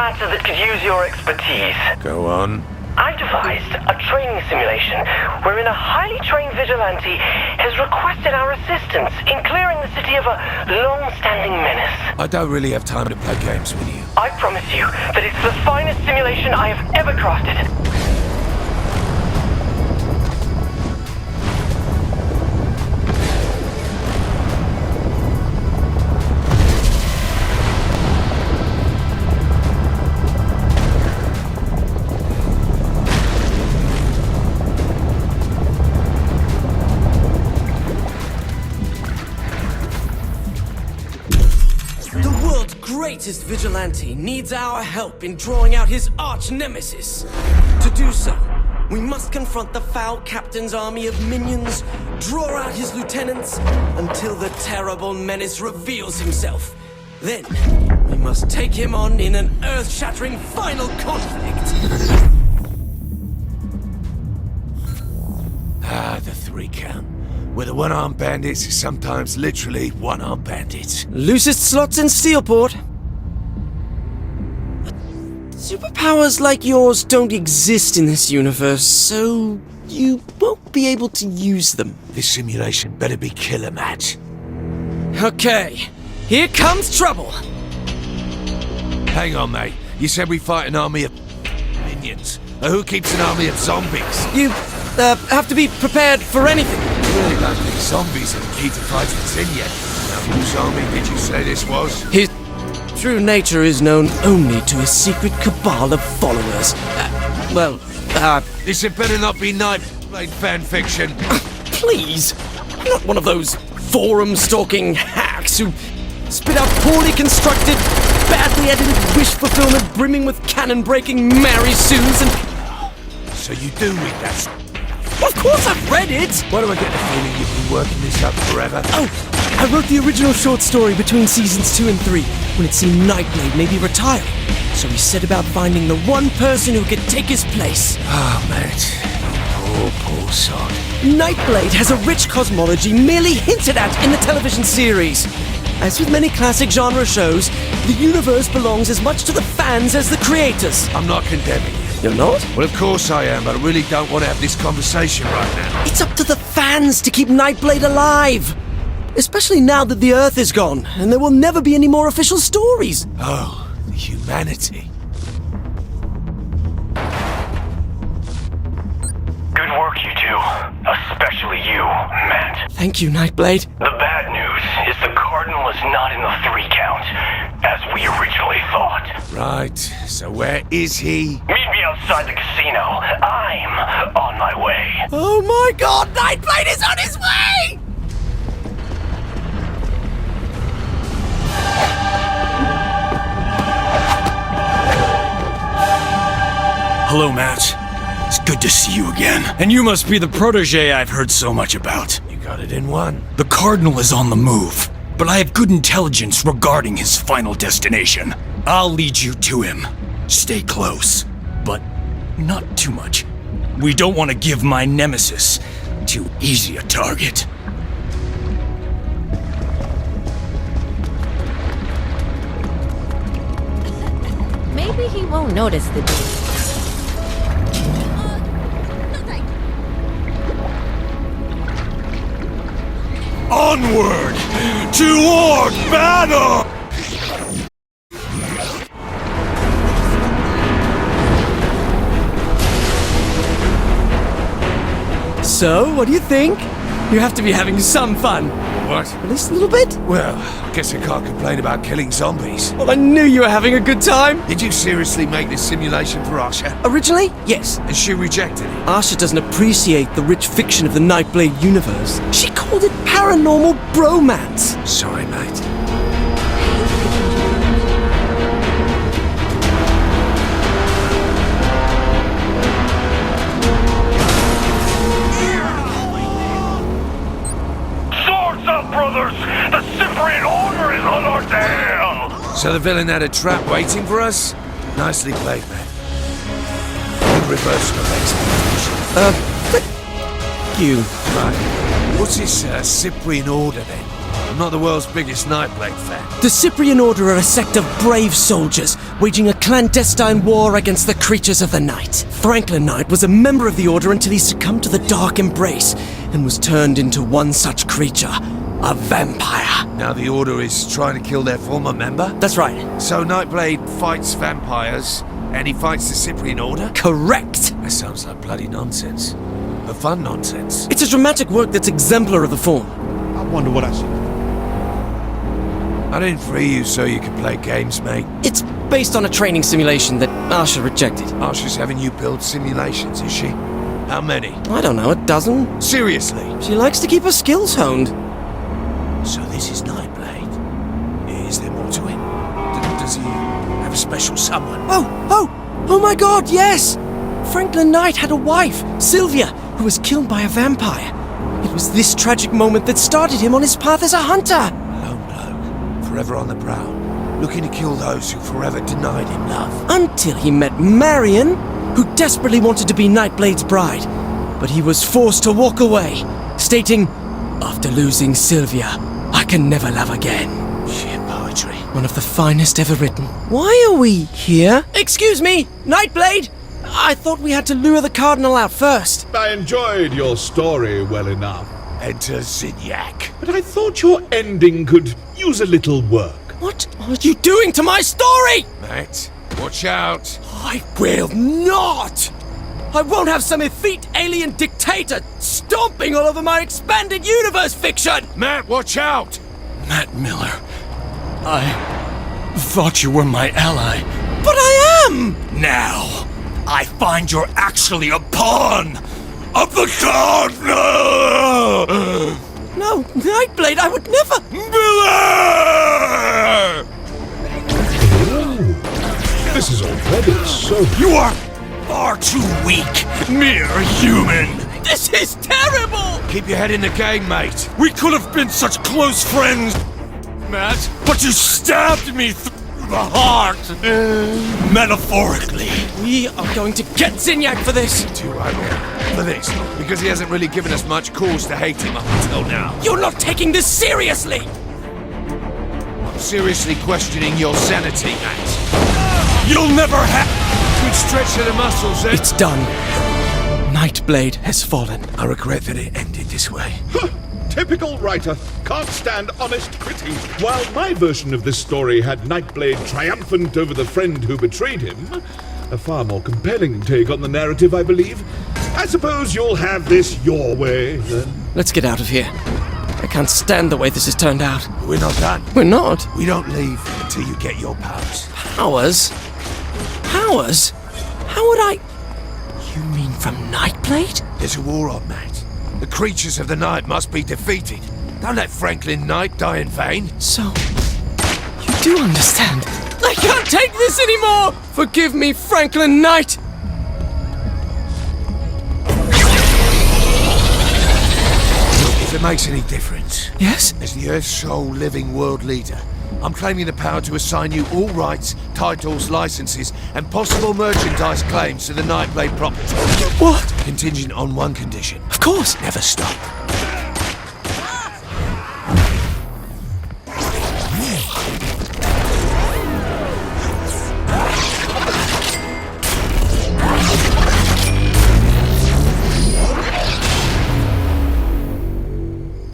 matter that could use your expertise. Go on. I devised a training simulation wherein a highly trained vigilante has requested our assistance in clearing the city of a long-standing menace. I don't really have time to play games with you. I promise you that it's the finest simulation I have ever crafted. Greatest vigilante needs our help in drawing out his arch-nemesis. To do so, we must confront the foul captain's army of minions, draw out his lieutenants, until the terrible menace reveals himself. Then, we must take him on in an earth-shattering final conflict. The 3 count. Where the one-armed bandits is sometimes literally one-armed bandits. Loosest slots in Steelport. Superpowers like yours don't exist in this universe, so you won't be able to use them. This simulation better be killer, Matt. Okay, here comes trouble. Hang on, mate. You said we fight an army of minions. Who keeps an army of zombies? You, have to be prepared for anything. I really don't think zombies are the key to fighting Sin yet. Now, whose army did you say this was? His true nature is known only to a secret cabal of followers. This had better not be Nightblade fanfiction. Please! I'm not one of those forum-stalking hacks who spit out poorly constructed, badly edited wish fulfillment brimming with cannon-breaking Mary Sues and... So you do read that? Of course I've read it! Why do I get the feeling you've been working this up forever? Oh, I wrote the original short story between seasons 2 and 3, when it seemed Nightblade may be retiring. So we set about finding the one person who could take his place. Oh, mate. Poor sod. Nightblade has a rich cosmology merely hinted at in the television series. As with many classic genre shows, the universe belongs as much to the fans as the creators. I'm not condemning you. You're not? Well, of course I am, but I really don't want to have this conversation right now. It's up to the fans to keep Nightblade alive. Especially now that the Earth is gone, and there will never be any more official stories. Oh, the humanity. Good work, you two. Especially you, Matt. Thank you, Nightblade. The bad news is the Cardinal is not in the 3 count, as we originally thought. Right, so where is he? Meet me outside the casino. I'm on my way. Oh my god, Nightblade is on his way! Hello, Matt. It's good to see you again. And you must be the protege I've heard so much about. You got it in one. The Cardinal is on the move, but I have good intelligence regarding his final destination. I'll lead you to him. Stay close, but not too much. We don't want to give my nemesis too easy a target. Maybe he won't notice the deed. Onward! Toward battle! So, what do you think? You have to be having some fun. What? At least a little bit? Well, I guess I can't complain about killing zombies. Well, I knew you were having a good time. Did you seriously make this simulation for Asha? Originally, yes. And she rejected it? Asha doesn't appreciate the rich fiction of the Nightblade universe. She called it paranormal bromance. Sorry, mate. The Cyprian Order is on our tail! So the villain had a trap waiting for us? Nicely played, man. Good reversal of expectation. Thank you. Right. What's this Cyprian Order, then? I'm not the world's biggest Nightblade fan. The Cyprian Order are a sect of brave soldiers, waging a clandestine war against the creatures of the night. Franklin Knight was a member of the Order until he succumbed to the Dark Embrace and was turned into one such creature, a vampire. Now the Order is trying to kill their former member? That's right. So Nightblade fights vampires, and he fights the Cyprian Order? Correct. That sounds like bloody nonsense. But fun nonsense. It's a dramatic work that's exemplar of the form. I wonder what I should. I didn't free you so you could play games, mate. It's based on a training simulation that Asha rejected. Asha's having you build simulations, is she? How many? I don't know, a dozen? Seriously? She likes to keep her skills honed. So this is Nightblade. Is there more to him? Does he have a special someone? Oh my god, yes! Franklin Knight had a wife, Sylvia, who was killed by a vampire. It was this tragic moment that started him on his path as a hunter. Lone bloke, forever on the prowl, looking to kill those who forever denied him love. Until he met Marion, who desperately wanted to be Nightblade's bride. But he was forced to walk away, stating, "After losing Sylvia, I can never love again." Sheer poetry. One of the finest ever written. Why are we here? Excuse me, Nightblade! I thought we had to lure the Cardinal out first. I enjoyed your story well enough, Enter Zinyak. but I thought your ending could use a little work. What are you doing to my story? Matt, watch out. I will not! I won't have some effete alien dictator stomping all over my expanded universe fiction! Matt, watch out. Matt Miller, I thought you were my ally. But I am! Now, I find you're actually a pawn of the Cardinal! No, Nightblade, I would never! Miller! This is already so... You are far too weak, mere human. This is terrible! Keep your head in the game, mate. We could have been such close friends, Matt, but you stabbed me through the heart. Metaphorically. We are going to get Zinyak for this! Too right for this, because he hasn't really given us much cause to hate him up until now. You're not taking this seriously! I'm seriously questioning your sanity, Matt. You'll never have... Good stretch of the muscles, eh? It's done. Nightblade has fallen. I regret that it ended this way. Typical writer. Can't stand honest critique. While my version of this story had Nightblade triumphant over the friend who betrayed him, a far more compelling take on the narrative, I believe. I suppose you'll have this your way, then. Let's get out of here. I can't stand the way this has turned out. We're not done. We're not. We don't leave until you get your powers. Powers? Powers? How would I... You mean from Nightblade? There's a war on, Matt. The creatures of the night must be defeated. Don't let Franklin Knight die in vain. So, you do understand. I can't take this anymore! Forgive me, Franklin Knight! If it makes any difference, Yes? as the Earth's sole living world leader, I'm claiming the power to assign you all rights, titles, licenses, and possible merchandise claims to the Nightblade property. What? Contingent on one condition. Of course. Never stop.